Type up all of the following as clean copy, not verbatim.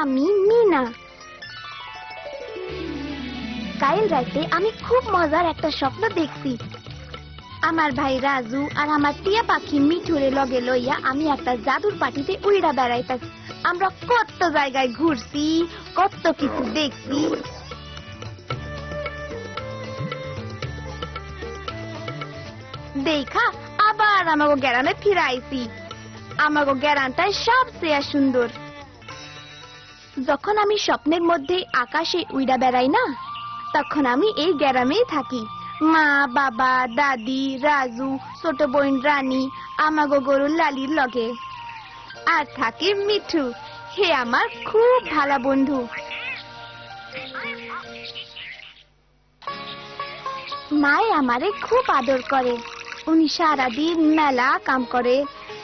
আমি মিনা। কাল রাতে আমি খুব মজার একটা স্বপ্ন দেখছি। আমার ভাই রাজু আর আমার টিয়া পাখি মিঠুরে লগে লইয়া আমি একটা জাদুর পাটিতে উইড়া বেড়াইতাছি। আমরা কত জায়গায় ঘুরছি, কত কিছু দেখছি। দেখা আবার আমাকে গ্রামে ফিরাইছি। আমাকে গ্রামটাই সবচেয়ে সুন্দর। যখন আমি স্বপ্নের মধ্যে আকাশে উইড়া বেড়াই না, তখন আমি এই গ্রামেই থাকি। মা, বাবা, দাদি, রাজু, ছোট বোন রানী, আমাগো গরুর লালির লগে। আর থাকে মিঠু, হে আমার খুব ভালো বন্ধু। মায়ে আমারে খুব আদর করে। উনি সারাদিন মেলা কাম করে,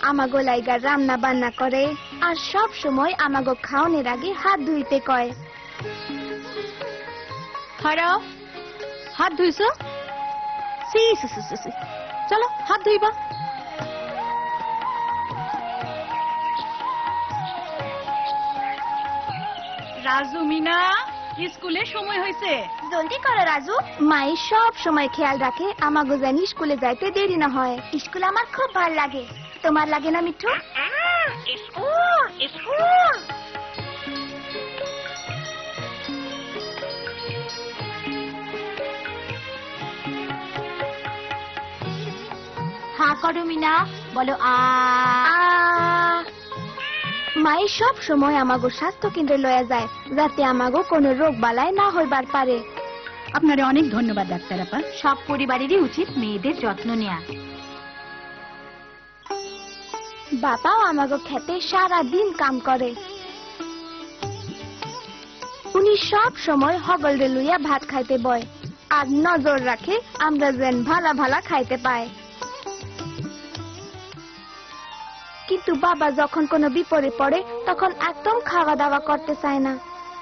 আমাগো লাইগা রান্না বান্না করে, আর সব সময় আমাগো খাওয়ানোর আগে হাত ধুইতে কয়। খারাপ হাত ধুইছো? চলো হাত ধুইবা। রাজু, মিনা, স্কুলে সময় হয়েছে, জলদি করো রাজু। মাই সব সময় খেয়াল রাখে আমাগো জানি স্কুলে যাইতে দেরি না হয়। স্কুল আমার খুব ভালো লাগে। তোমার লাগে না মিঠু? স্কুল হা করো মিনা, বলো আ। মাই সব সময় আমাগো স্বাস্থ্য কেন্দ্রে লয়া যায়, যাতে আমাগো কোনো রোগ বালাই না হইবার পারে। আপনারে অনেক ধন্যবাদ ডাক্তার আপা। সব পরিবারেরই উচিত মেয়েদের যত্ন নেয়া। বাবাও আমাগো খেতে সারা দিন কাম করে। উনি সব সময় হগলরে লইয়া ভাত খাইতে বয়, আর নজর রাখে আমরা যেন ভালা ভালা খাইতে পাই। কিন্তু বাবা যখন কোনো বিপদে পড়ে তখন একদম খাওয়া দাওয়া করতে চায় না।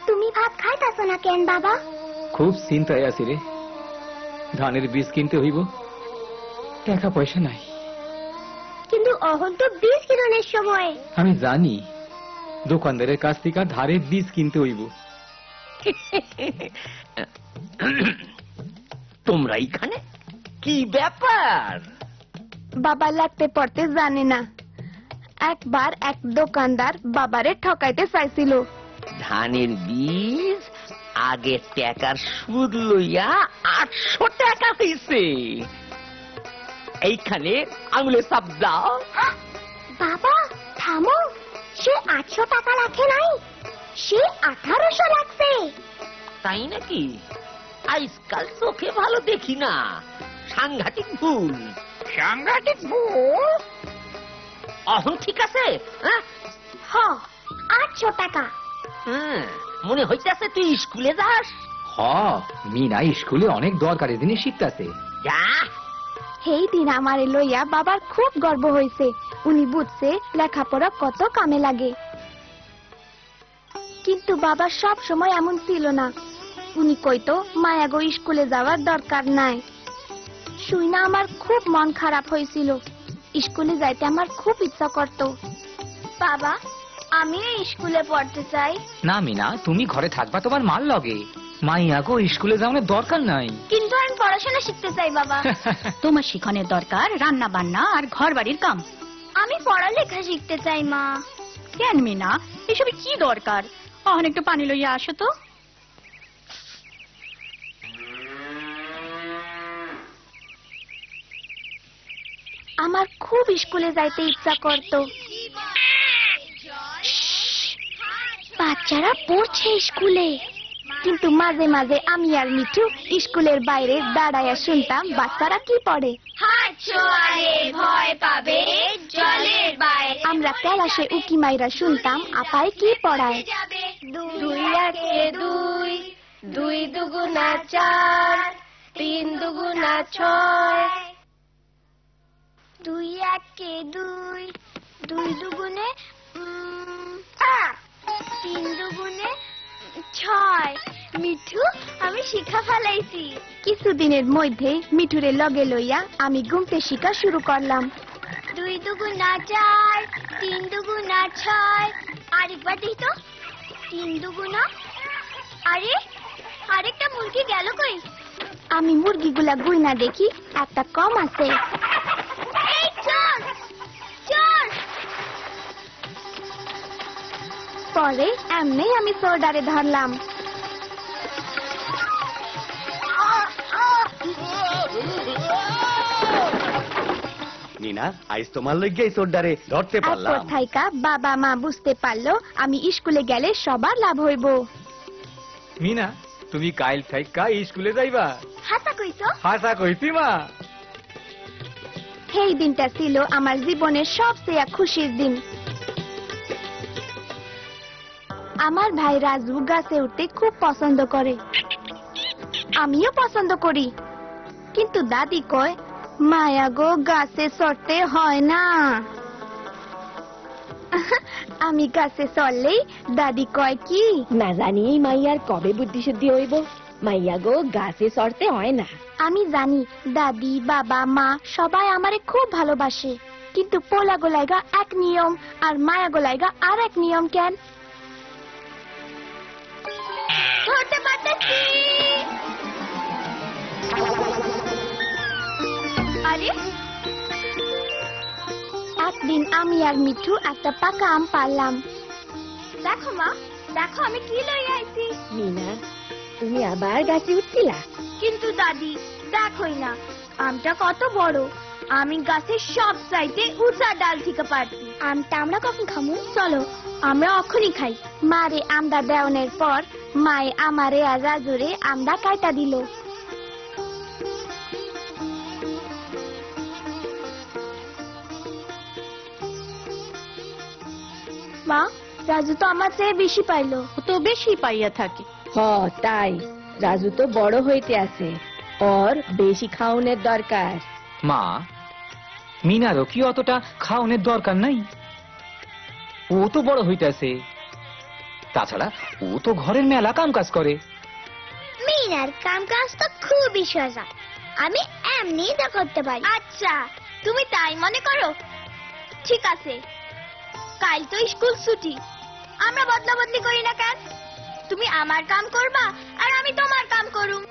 তুমি ভাত খাইতাছো না কেন বাবা? খুব চিন্তায় আছি রে। ধানের বীজ কিনতে হইব, টাকা পয়সা নাই। কিন্তু অহন তো বীজ কিরণের সময়। আমি জানি, দোকানদারের কাছ থেকে ধারের বীজ কিনতে হইব। তোমরা এখানে কি ব্যাপার? বাবা লাগতে পড়তে জানে না। একবার এক দোকানদার বাবারে ঠকাইতে চাইছিল। ধানের বীজ আগে টাকার সুদ লইয়া 800 টাকা হয়েছে। এইখানে আঙুলে চাপ দাও। বাবা থামো, সে 800 টাকা রাখে নাই, সে 1800 লাগছে। তাই নাকি? আজকাল চোখে ভালো দেখি না। সাংঘাতিক ভুল, সাংঘাতিক ভুল। অহং ঠিক আছে? হ্যাঁ, 800 টাকা। মনে হইতেছে তুই স্কুলে যাস। হ, মিনা স্কুলে অনেক দরকারি জিনিস শিখতেছে। যা। সেই দিন আমারে লইয়া বাবার খুব গর্ব হয়েছে। উনি বুঝছে লেখাপড়া কত কামে লাগে। কিন্তু বাবা সব সময় এমন ছিল না। উনি কইতো মায়াগো স্কুলে যাওয়ার দরকার নাই। শুই না আমার খুব মন খারাপ হয়েছিল। স্কুলে যাইতে আমার খুব ইচ্ছা করত। বাবা, আমি স্কুলে পড়তে চাই। না মিনা, তুমি ঘরে থাকবা তোমার মার লগে। মাইয়াগো স্কুলে যাওয়ার দরকার নাই। কিন্তু আমি পড়াশোনা শিখতে চাই বাবা। তোমার শিখনের দরকার রান্না বান্না আর ঘর বাড়ির কাম। আমি পড়ালেখা শিখতে চাই মা। কেন মিনা, এসবে কি দরকার? অহন একটু পানি লইয়া আসো তো। আমার খুব স্কুলে যাইতে ইচ্ছা করত। বাচ্চারা পড়ছে স্কুলে, কিন্তু মাঝে মাঝে আমি আর মিঠু স্কুলের বাইরে দাঁড়াইয়া শুনতাম বাচ্চারা কি পড়ে। ভয় পাবে জলের বাইরে। আমরা ক্লাসে উকি মাইরা শুনতাম আপায় কি পড়ায়। 2 একে 2, 2 দুগুণা 4, 3 দুগুণা 6। 2 একে 2, 2 দুগুণে 3 দুগুণে 6। মিঠু, আমি শিখা ফেলাইছি। কিছুদিনের মধ্যে মিঠুরে লগে লইয়া আমি গুনতে শিখা শুরু করলাম। 2 দুগুণা 4, 3 দুগুণা 6। আরেকবার দিই তো। তিন দুগুণা, আরে আরেকটা মুরগি গেল কই? আমি মুরগিগুলা গুইনা দেখি একটা কম আছে। এই চোর চোর! পরে এমনি আমি চোরডারে ধরলাম। নিনা, আইস তোমার লইগে এই চোরডারে ধরতে পারলাম। এরপর থাইকা বাবা মা বুঝতে পারলো আমি স্কুলে গেলে সবার লাভ হইব। মিনা, তুমি কাইল থাইকা স্কুলে যাইবা? হাসা কইছো? হাসা কইছি মা। সেই দিনটা ছিল আমার জীবনের সবচেয়ে খুশির দিন। আমার ভাই রাজু গাছে উঠতে খুব পছন্দ করে, আমিও পছন্দ করি, কিন্তু দাদি কয় মায়া গো গাছে চড়তে হয় না। আমি গাছে চড়লেই দাদি কয় কি, না জানি এই মাইয়ার কবে বুদ্ধি শুদ্ধি হইব। মাইয়া গো গাছে চড়তে হয় না। আমি জানি দাদি বাবা মা সবাই আমারে খুব ভালোবাসে, কিন্তু পোলা গোলাইগা এক নিয়ম আর মায়া গোলাইগা আর এক নিয়ম কেন? ধরতে পারতেছি। আরে একদিন আমি আর মিঠু একটা পাকা আম পারলাম। দেখো মা, দেখো আমি কি লই আইছি। মিনা, তুমি আবার গাছে উঠছিলা? কিন্তু দাদি দেখোই না আমটা কত বড়, আমি গাছের সব চাইতে উঁচা ডাল থেকে পারছি। আমটা আমরা কখন খামু? চলো আমরা অখনই খাই। মারে আমদা দেওয়ানোর পর মায়ে আমারে আর রাজুরে আমদা কাইটা দিল। মা, রাজু তো আমার চেয়ে বেশি পাইলো। ও তো বেশি পাইয়া থাকে। হ তাই, রাজু তো বড় হইতে আছে, ওর বেশি খাওনের দরকার। মা, মিনারও কি অতটা খাওয়ানোর দরকার নাই? ও তো বড় হইতেছে, তাছাড়া ও তো ঘরের মেলা কাম কাজ করে। মিনার কাম কাজ তো খুবই সোজা, আমি এমনি তা করতে পারি। আচ্ছা, তুমি তাই মনে করো? ঠিক আছে, কাল তো স্কুল ছুটি, আমরা বদলা বদলি করি না কেন? তুমি আমার কাম করবা আর আমি তোমার কাম করুম।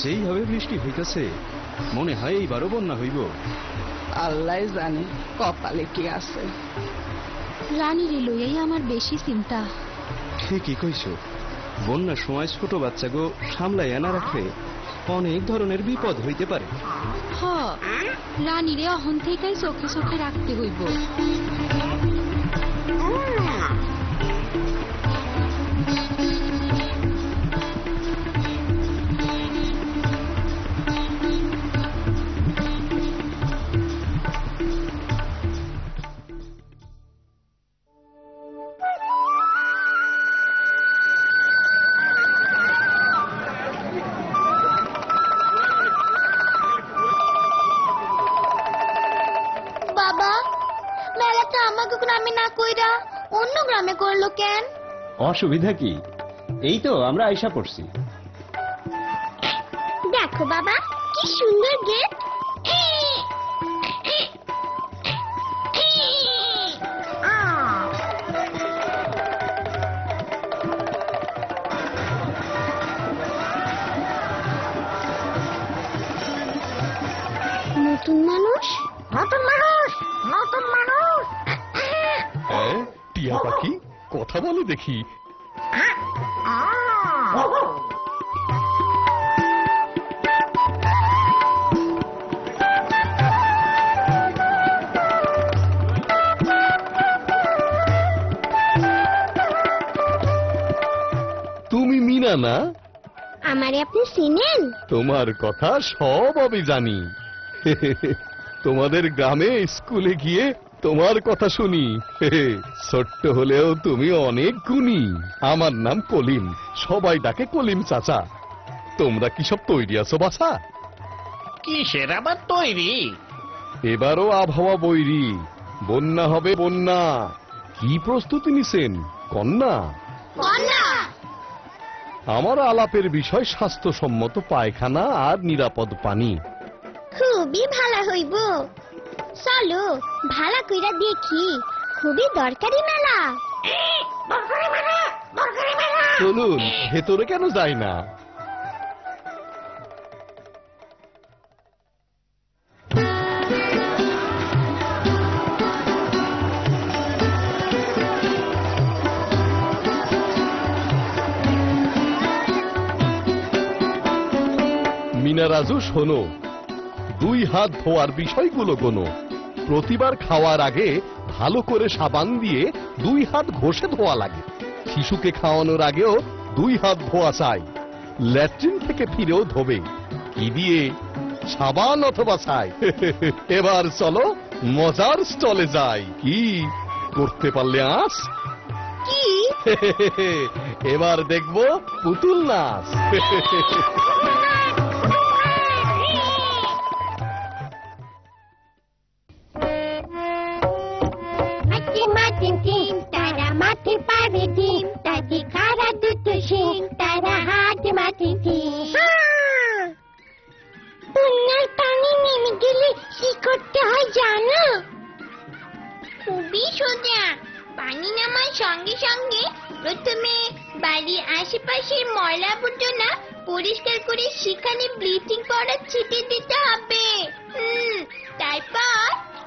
যেইভাবে বৃষ্টি হইতেছে মনে হয় এইবারও বন্যা হইব। আল্লাহ জানে কপালে কি আছে। রানীর লইয়াই আমার বেশি চিন্তা। ঠিকই কইছো, বন্যার সময় ছোট বাচ্চাগো সামলাইয়া না রাখলে অনেক ধরনের বিপদ হইতে পারে। হ, রানীরে অহন থেকেই চোখে চোখে রাখতে হইব। বাবা, মেলাটা আমাকে গ্রামে না কইরা অন্য গ্রামে করলো কেন? অসুবিধা কি? এই তো আমরা আইসা পড়ছি। দেখো বাবা, কি সুন্দর গেট। নতুন মানুষ, নতুন মানুষ, নতুন মানুষ। টিয়া পাখি কথা বলে দেখি। তুমি মিনা না? আমারে আপনি চিনেন? তোমার কথা সব আমি জানি। তোমাদের গ্রামে স্কুলে গিয়ে তোমার কথা শুনি। ছোট্ট হলেও তুমি অনেক গুণী। আমার নাম কলিম, সবাই ডাকে কলিম চাচা। তোমরা কি সব তৈরি আছো বাছা? কিসের আবার তৈরি? এবারও আবহাওয়া বৈরী, বন্যা হবে বন্যা। কি প্রস্তুতি নিছেন কন্যা? আমার আলাপের বিষয় স্বাস্থ্যসম্মত পায়খানা আর নিরাপদ পানি। খুবই ভালো হইব। চলো ভালো কইরা দেখি, খুবই দরকারি মেলা। চলুন, ভেতরে কেন যাই না? মিনা রাজু শোনো, 2 হাত ধোয়ার বিষয়গুলো গোনো। প্রতিবার খাওয়ার আগে ভালো করে সাবান দিয়ে 2 হাত ঘষে ধোয়া লাগে। শিশুকে খাওয়ানোর আগেও 2 হাত ধোয়া চাই। ল্যাট্রিন থেকে ফিরেও ধোবে। কি দিয়ে? সাবান অথবা ছাই। এবার চলো মজার স্টলে যাই। কি করতে পারলে আস? কি? এবার দেখবো পুতুল নাচ। তারা মাঠে পারে ডিম, তাদের খারা দুটো শিং, তারা হাতে মাঠে বন্যার পানি নেমে গেলে কি করতে হয় জানো? খুবই সোজা। পানি নামার সঙ্গে সঙ্গে প্রথমে বাড়ির আশেপাশের ময়লা আবর্জনা পরিষ্কার করে সেখানে ব্লিচিং পাউডার ছিটিয়ে দিতে হবে।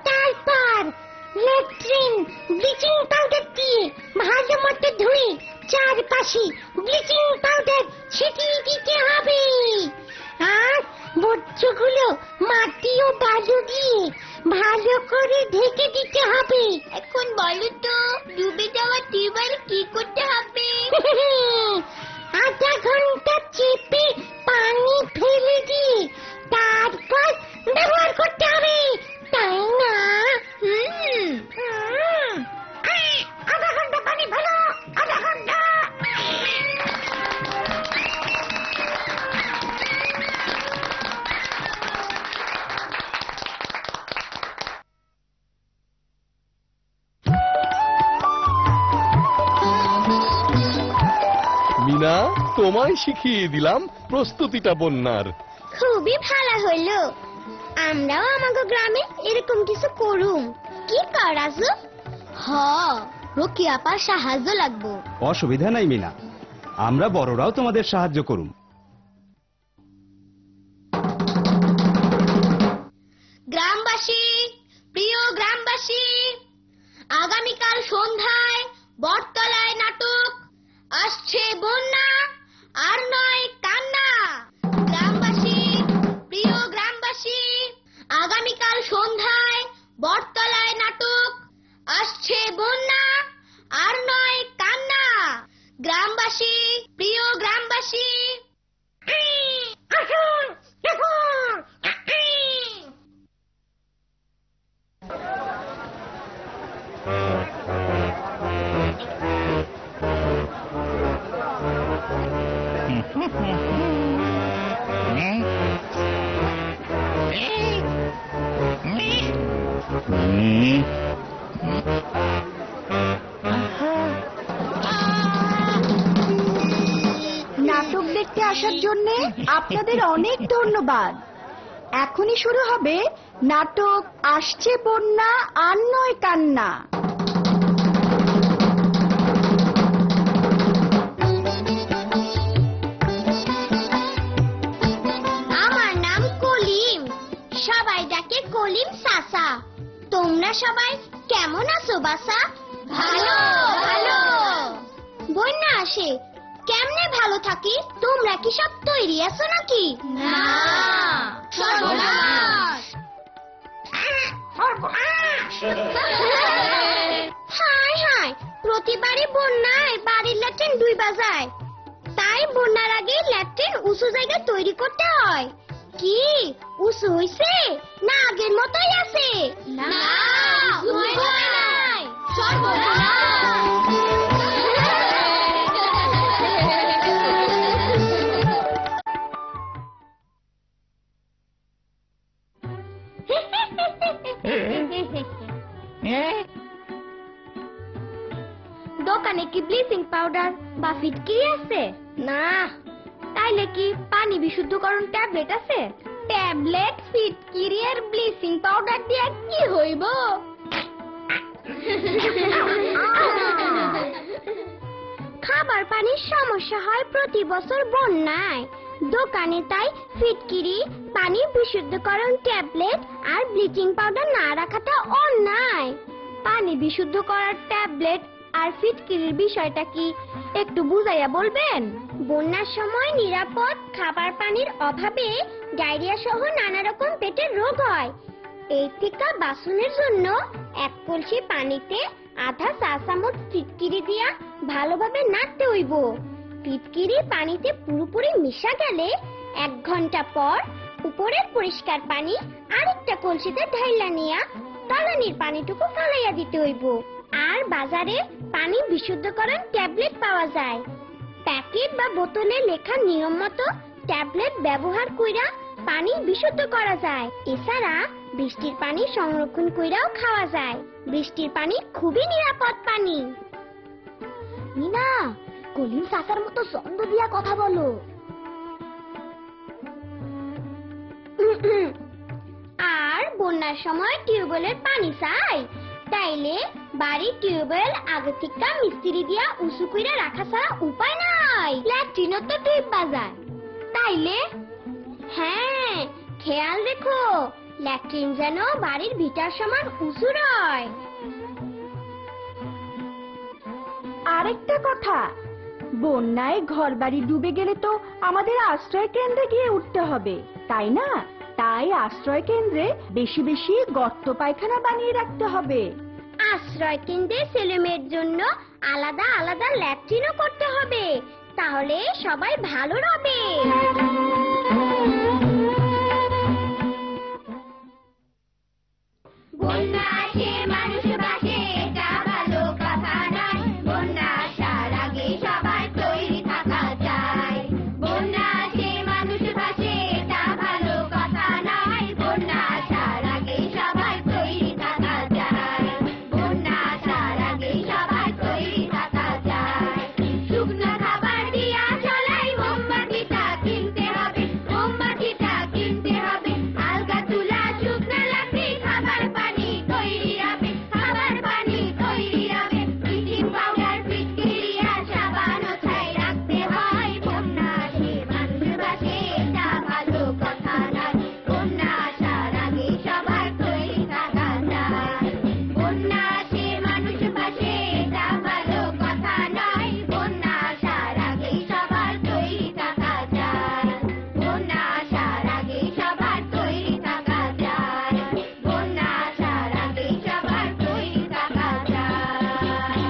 তারপর ল্যাট্রিন ব্লিচিং পাউডার দিয়ে ভালো মতো ধুয়ে চারপাশে ব্লিচিং পাউডার ছিটিয়ে দিতে হবে। আর বর্জ্যগুলো মাটি ও বালু দিয়ে ভালো করে ঢেকে দিতে হবে। এখন বলো তো ডুবে যাওয়া টিউবওয়েল কি করতে হবে? আধা ঘন্টা চেপে পানি ফেলে দিয়ে তারপর ব্যবহার করতে হবে, তাই না? আধা ঘন্টা পানি ফেলো, আধা ঘন্টা। মিনা, তোমায় শিখিয়ে দিলাম প্রস্তুতিটা বন্যার। খুবই ভালো হইলো। আমরাও আমাগো গ্রামে এরকম কিছু করুম। কি করাছো? রকি আপার সাহায্য লাগবো। অসুবিধা নাই মিনা, আমরা বড়রাও তোমাদের সাহায্য করুম। গ্রামবাসী, প্রিয় গ্রামবাসী, আগামীকাল সন্ধ্যায় বটতলায় নাটক আসছে বন্যা আর নয় কান্না। গ্রামবাসী, প্রিয় গ্রামবাসী, আগামীকাল সন্ধ্যায় বটতলায় নাটক আসছে বন্যা আর নয় কান্না। গ্রামবাসী, প্রিয় গ্রামবাসী, আসুন দেখুন। নাটক দেখতে আসার জন্য আপনাদের অনেক ধন্যবাদ। এখনই শুরু হবে নাটক আসছে বন্যা আর নয় কান্না। আমার নাম কলিম, সবাই ডাকে কলিম চাচা। তোমরা সবাই কেমন আছো বাসা? ভালো ভালো। বন্যা আসে, কেমনে ভালো থাকি? তোমরা কি সব তৈরি আছো নাকি? না, সর্বনাশ। হায় হায়, প্রতিবারই বন্যায় বাড়ির ল্যাট্রিন ডুইবা যায়, বন্যার আগে ল্যাট্রিন উঁচু জায়গায় তৈরি করতে হয়। কি উঁচু হইছে না আগের মতোই আছে? না, দোকানে কি ব্লিচিং পাউডার বা ফিটকিরি আছে? না। তাইলে কি পানি বিশুদ্ধকরণ ট্যাবলেট আছে? ট্যাবলেট, ফিটকিরি আর ব্লিচিং পাউডার দিয়ে কি হইব? খাবার পানির সমস্যা হয় প্রতি বছর বন্যায়। দোকানে তাই ফিটকিরি, পানি বিশুদ্ধকরণ ট্যাবলেট আর ব্লিচিং পাউডার না রাখাটা অন্যায়। পানি বিশুদ্ধ করার ট্যাবলেট আর ফিটকিরির বিষয়টা কি একটু বুঝাইয়া বলবেন? বন্যার সময় নিরাপদ খাবার পানির অভাবে ডায়রিয়া সহ নানা রকম পেটের রোগ হয়। এই থেকে বাঁচানোর জন্য এক কলসি পানিতে আধা চা চামচ ফিটকিরি দিয়া ভালোভাবে নাড়তে হইব। ফিটকিরি পানিতে পুরোপুরি মিশা গেলে 1 ঘন্টা পর উপরের পরিষ্কার পানি আরেকটা কলসিতে ঢাইলা নিয়া তলানির পানিটুকু ফালাইয়া দিতে হইব। আর বাজারে পানি বিশুদ্ধকরণ ট্যাবলেট পাওয়া যায়। প্যাকেট বা বোতলে লেখা নিয়ম মতো ট্যাবলেট ব্যবহার কইরা পানি বিশুদ্ধ করা যায়। এছাড়া বৃষ্টির পানি সংরক্ষণ কইরাও খাওয়া যায়। বৃষ্টির পানি খুবই নিরাপদ পানি। মিনা, কলিম চাচার মতো ছন্দ দিয়া কথা বলো। আর বন্যার সময় টিউবওয়েলের পানি চাই, তাইলে বাড়ির টিউবওয়েল আগে থেকে মিস্ত্রি দিয়া উঁচু কইরা রাখা ছাড়া উপায় নাই। ল্যাট্রিনও তো টিউব বাজায়, তাইলে হ্যাঁ খেয়াল রেখো ল্যাট্রিন যেন বাড়ির ভিটার সমান উঁচু রয়। আরেকটা কথা, বন্যায় ঘরবাড়ি ডুবে গেলে তো আমাদের আশ্রয় কেন্দ্রে গিয়ে উঠতে হবে, তাই না? তাই আশ্রয় কেন্দ্রে বেশি বেশি গর্ত পায়খানা বানিয়ে রাখতে হবে। আশ্রয় কেন্দ্রে ছেলেমেয়ের জন্য আলাদা আলাদা ল্যাট্রিনও করতে হবে, তাহলে সবাই ভালো রবে। বন্যা আসে মানুষ বাসে, এটা ভালো কথা নয়। বন্যা আসার আগে সবাই তৈরি থাকা চাই। বন্যা আসে মানুষ বাসে, এটা ভালো কথা নয়। বন্যা আসার আগে সবাই তৈরি থাকা চাই। বন্যা আসার আগে সবাই তৈরি থাকা চাই। শুকনো খাবার দিয়া চলাই মোমবাতিটা কিনতে হবে, মোমবাতিটা কিনতে হবে। আলগা তুলা শুকনো লাকড়ি খাবার পানি তৈরি হবে, খাবার পানি তৈরি হবে। ব্লিচিং পাউডার, ফিটকিরি আর সাবানও ছাই রাখতে হয়। বন্যা আসে মানুষ বাসে, এটা ভালো কথা নয়। বন্যা আসার আগে সবার তৈরি থাকা চাই। বন্যা আসে মানুষ বাসে, এটা ভালো কথা নয়। বন্যা আসার আগে সবার তৈরি থাকা চাই। বন্যা আসার আগে সবার তৈরি থাকা চাই। বন্যা আসার আগে সবার তৈরি থাকা চাই।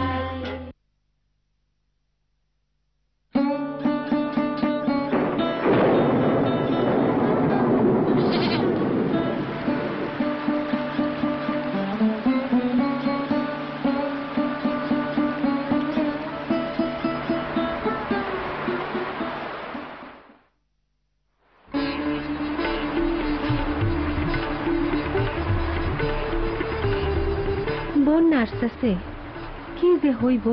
বন্যা আসতেছে, কি যে হইব?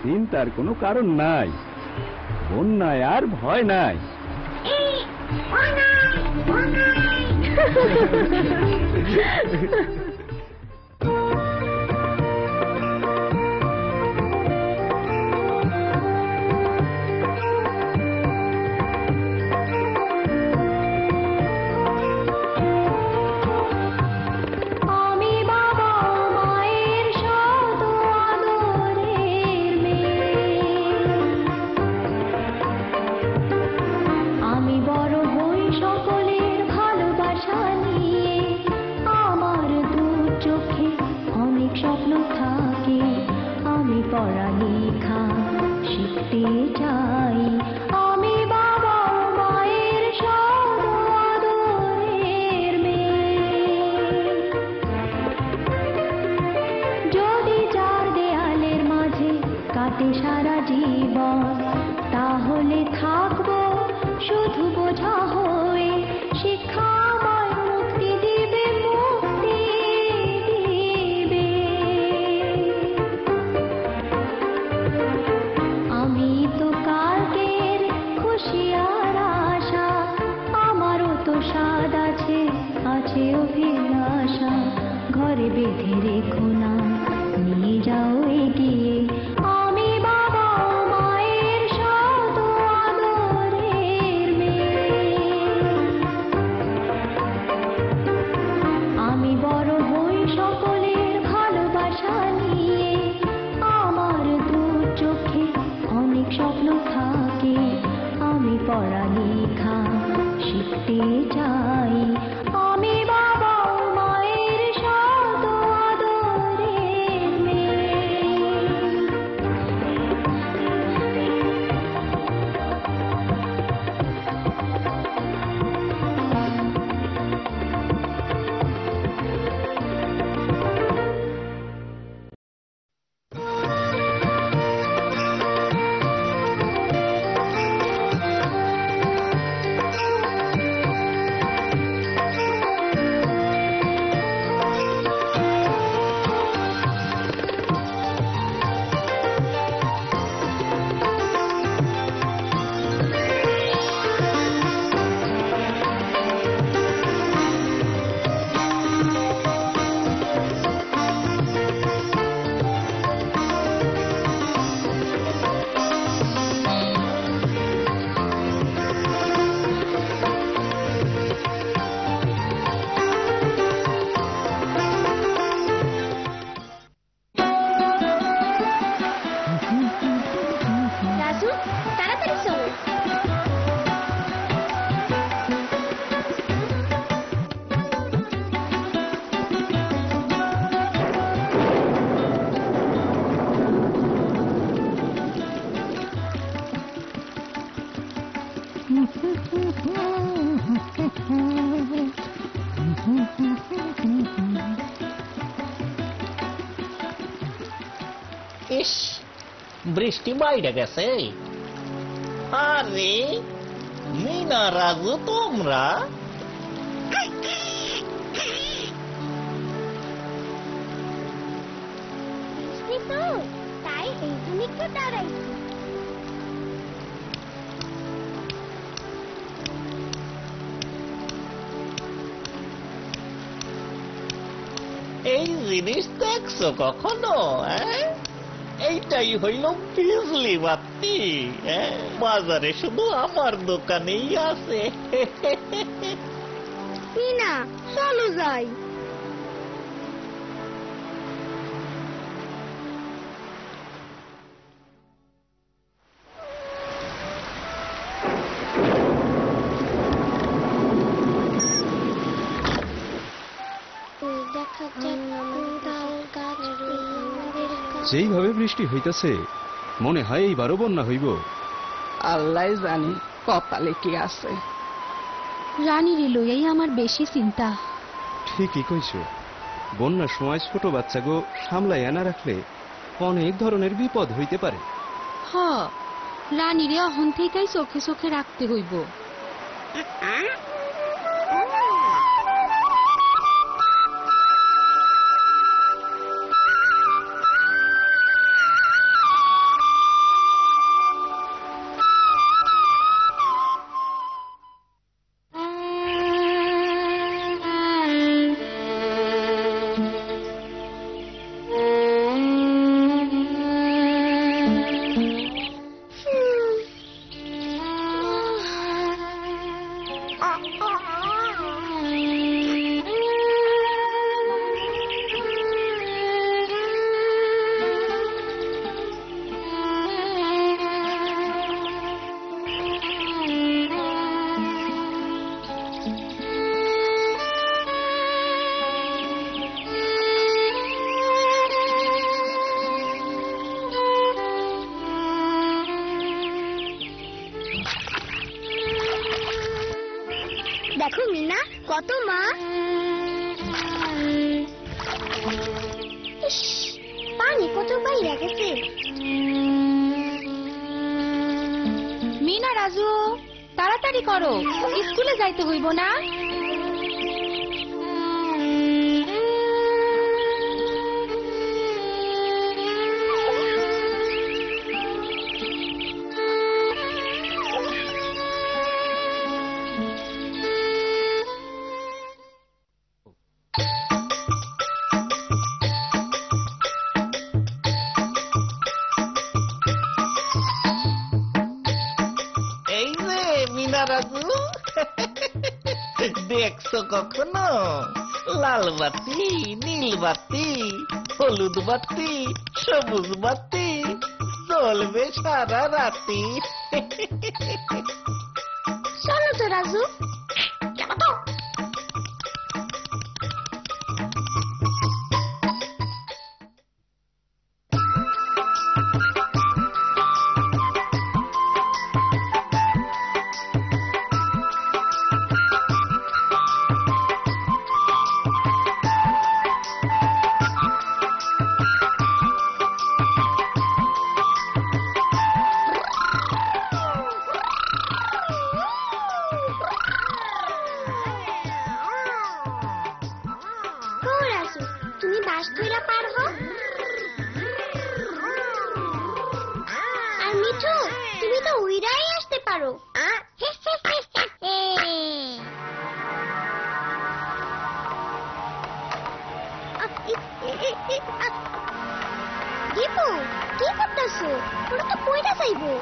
চিন্তার কোনো কারণ নাই, বন্যায় আর ভয় নাই। আমি বাবা মায়ের শত আদরের মেয়ে, আমি বড় হই সকলের ভালোবাসা নিয়ে। আমার দু চোখে অনেক স্বপ্ন থাকে, আমি পড়ালেখা শিখতে চাই। বেঁধে রেখো না, নিয়ে যাও এগিয়ে। আমি বাবা ও মায়ের শত আদরের মেয়ে। আমি বড় হই সকলের ভালোবাসা নিয়ে। আমার দু চোখে অনেক স্বপ্ন থাকে, আমি পড়ালেখা শিখতে চাই। আমি বাবা ও মায়ের শত আদরের মেয়ে। রাজু, তাড়াতাড়ি চলো। ইস, বৃষ্টি বাইরে গেছে। আরে মিনা, রাজু, তোমরা বৃষ্টি তো, তাই এইখানে একটু দাঁড়াইছি। এই জিনিস দেখছো কখনো? এইটাই হইল বিজলি বাতি। বাজারে শুধু আমার দোকানেই আছে। মিনা, চলো যাই। দেখা যাক তাল গাছ আমাদের যেইভাবে বৃষ্টি হইতেছে মনে হয় এইবারও বন্যা হইব। আল্লাহ জানি কপালে কি আছে। রানীর লইয়াই আমার বেশি চিন্তা। ঠিকই কইছো, বন্যার সময় ছোট বাচ্চাগো সামলাইয়া না রাখলে অনেক ধরনের বিপদ হইতে পারে। হ, রানীরে অহন থেকেই চোখে চোখে রাখতে হইব। দেখো মিনা, কত মাছ। ইস, পানি কত বাইরে গেছে। মিনা, রাজু, তাড়াতাড়ি করো, স্কুলে যাইতে হইব না? মিনা রাজু দেখছো কখনো লাল বাতি নীল বাতি হলুদ বাতি সবুজ বাতি জ্বলবে সারা রাতি। চলো তো রাজু, চলো তো। তুমি বাস ধইরা পার হও। আর মিঠু, তুমি তো উইরাই আসতে পারো। দীপু, কি করতেছো? ওরা তো পয়রা যাইবো।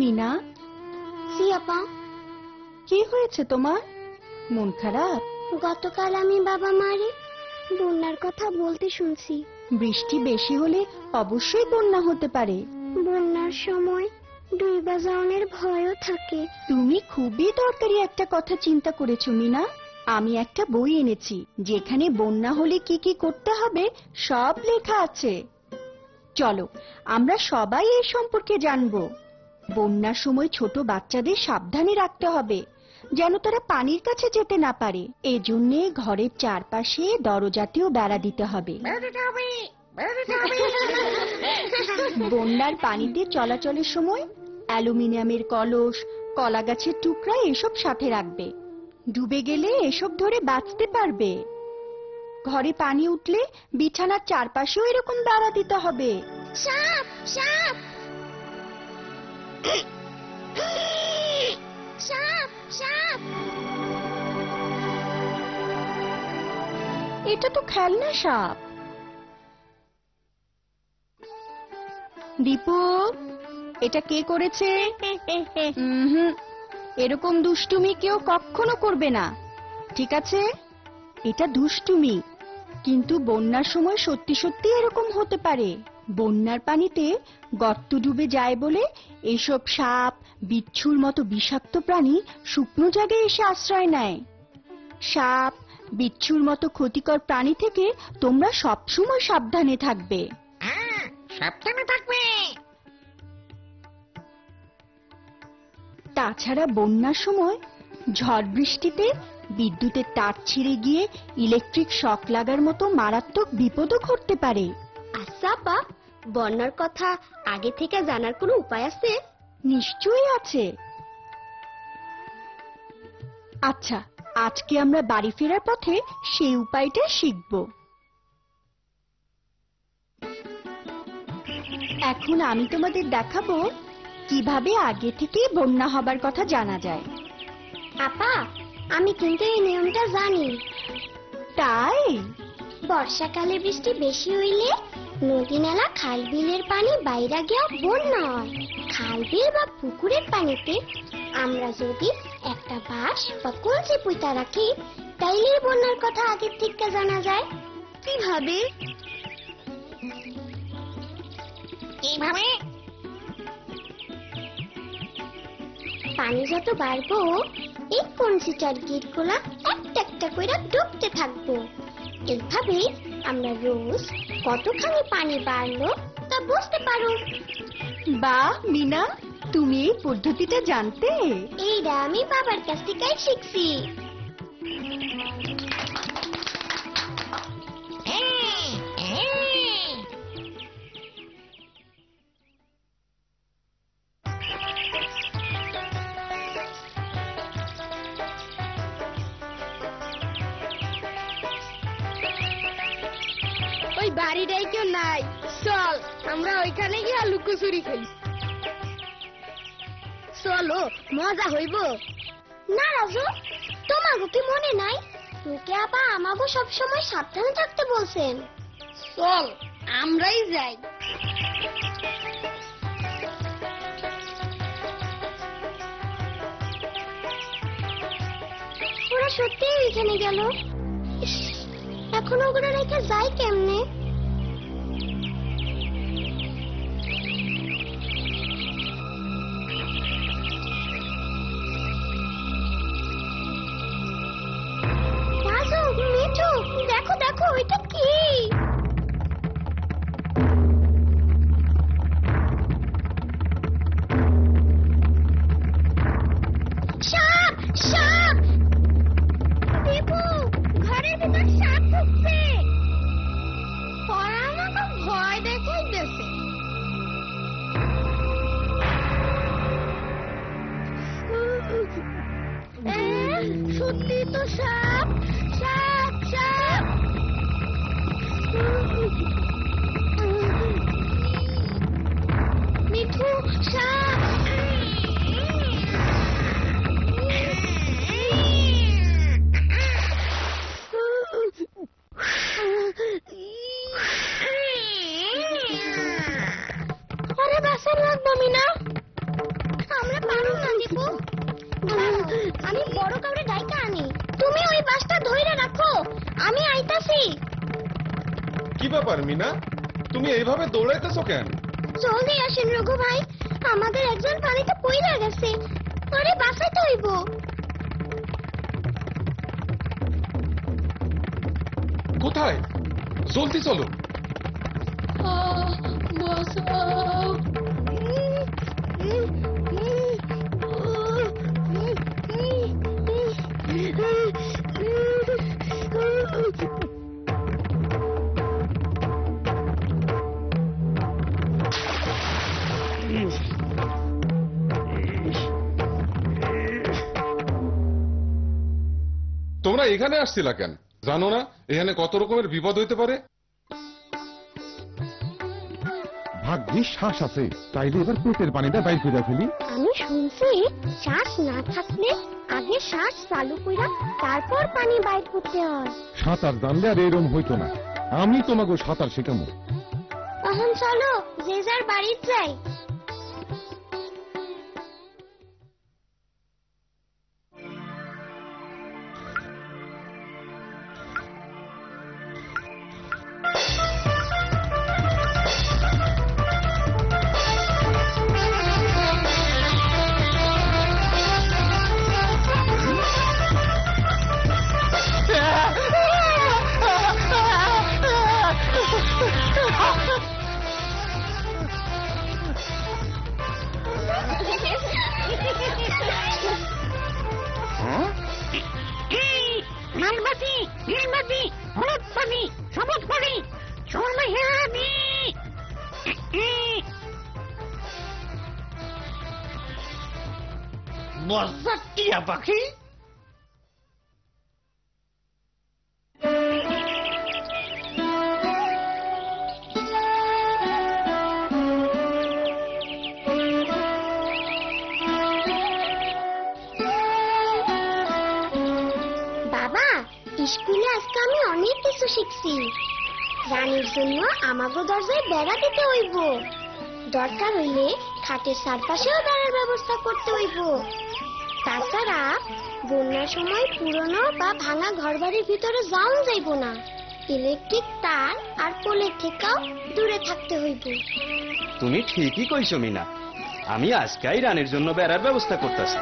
মিনা, জি আপা। কি হয়েছে তোমার? মন খারাপ? গতকাল আমি বাবা মারে বন্যার কথা বলতে শুনছি। বৃষ্টি বেশি হলে অবশ্যই বন্যা হতে পারে। বন্যার সময় ডুইবা যাওয়ার ভয়ও থাকে। তুমি খুবই দরকারি একটা কথা চিন্তা করেছো মিনা। আমি একটা বই এনেছি যেখানে বন্যা হলে কি কি করতে হবে সব লেখা আছে। চলো আমরা সবাই এই সম্পর্কে জানবো। বন্যার সময় ছোট বাচ্চাদের সাবধানে রাখতে হবে যেন তারা পানির কাছে যেতে না পারে। এজন্যে ঘরের চারপাশে দরজাতেও বেড়া দিতে হবে। বন্যার পানিতে চলাচলের সময় অ্যালুমিনিয়ামের কলস, কলা গাছের টুকরা এসব সাথে রাখবে। ডুবে গেলে এসব ধরে বাঁচতে পারবে। ঘরে পানি উঠলে বিছানার চারপাশেও এরকম বেড়া দিতে হবে। সাপ সাপ সাপ সাপ। এটা তো খেলনা সাপ। দীপু, এটা কে করেছে? এরকম দুষ্টুমি কেউ কখনো করবে না, ঠিক আছে? এটা দুষ্টুমি, কিন্তু বন্যার সময় সত্যি সত্যি এরকম হতে পারে। বন্যার পানিতে গর্ত ডুবে যায় বলে এইসব সাপ, বিচ্ছুর মতো বিষাক্ত প্রাণী শুকনো জায়গায় এসে আশ্রয় নেয়। সাপ, বিচ্ছুর মতো ক্ষতিকর প্রাণী থেকে তোমরা সবসময় সাবধানে থাকবে। সাবধানে থাকবে। তাছাড়া বন্যার সময় ঝড় বৃষ্টিতে বিদ্যুতের তার ছিঁড়ে গিয়ে ইলেকট্রিক শক লাগার মতো মারাত্মক বিপদও ঘটতে পারে। আচ্ছা আপা, বন্যার কথা আগে থেকে জানার কোনো উপায় আছে? নিশ্চয়ই আছে। আচ্ছা, আজকে আমরা বাড়ি ফেরার পথে সেই উপায়টা শিখব। এখন আমি তোমাদের দেখাবো কিভাবে আগে থেকে বন্যা হবার কথা জানা যায়। আপা, আমি কিন্তু এই নিয়মটা জানি। তাই? বর্ষাকালে বৃষ্টি বেশি হইলে নদী নালা খাল বিলের পানি বাইরে গিয়া বন্যা হয়। খাল বিল বা পুকুরের পানিতে আমরা যদি একটা বাঁশ বা কলসি পুঁতা রাখি তাইলে বন্যার কথা আগে থেকে জানা যায়। কিভাবে? কিভাবে? পানি যত বাড়বো এই কলসিটার গিটগুলা একটা একটা করে ডুবতে থাকবো। এইভাবে আমরা রোজ কতখানি পানি বাড়লো তা বুঝতে পারো। বাহ মিনা, তুমি এই পদ্ধতিটা জানতে? এইটা আমি বাবার কাছ থেকেই শিখছি। বাড়িটাই কেউ নাই, চল আমরা ওইখানে গিয়ে লুকোচুরি খেলি। চলো, মজা হইব। না রাজু, তোমাকে কি মনে নাই তোকে আপা আমাকে সবসময় সাবধানে থাকতে বলছেন? চল আমরাই যাই। ওরা সত্যি এখানে গেল, এখন ওগুলো রেখে যায় কেমনে? মিঠু, দেখো দেখো ওইটা কি? সাপ, সাপ! দেখো ঘরের ভিতর সাপ ঢুকছে। পরানো তো ভয় দেখাইতেছে। সত্যি তো সাপ, সাপ, সাপ! মিঠু, সাপ! আরে বাসার লাগবো মিনা, আমরা পারো না দীপু। আমি বড় কাউরে ডাইকা আনি, তুমি ওই বাসটা ধইরা রাখো, আমি আইতাছি। কি ব্যাপার মিনা, তুমি এইভাবে দৌড়াইতেছো কেন? জলদি আসেন রঘু ভাই, আমাদের একজন পানিতে পইরা গেছে, আরে বাঁচাইতে হইব। কোথায়? জলদি চলো। তোমরা এখানে আসছিলা কেন? জানো না এখানে কত রকমের বিপদ হইতে পারে? ভাগ্যিস শ্বাস আছে, তাইলে এবার পেটের পানিটা বাইর করে ফেলি। আমি শুনছি শ্বাস না থাকলে আগে শ্বাস চালু কইরা তারপর পানি বাইর করতে হয়। সাঁতার জানলে আর এরম হইতো না, আমি তোমাকে সাঁতার শেখাবো। এখন চলো যে যার বাড়ি যাই। লালবাতি, নীলবাতি, হলুদ পানি, সবুজ পানি, চলে আমি। মজা টিয়া পাখি। স্কুলে আজকে আমি অনেক কিছু শিখছি। রানীর জন্য আমাগো দরজায় বেড়া দিতে হইব, দরকার হইলে খাটের চারপাশেও বেড়ার ব্যবস্থা করতে হইব। তাছাড়া বন্যার সময় পুরনো বা ভাঙা ঘরবাড়ির ভিতরে যাওয়া যাইব না, ইলেকট্রিক তার আর পোলের থেকেও দূরে থাকতে হইব। তুমি ঠিকই কইছো মিনা, আমি আজকাই রানের জন্য বেড়ার ব্যবস্থা করতেছি।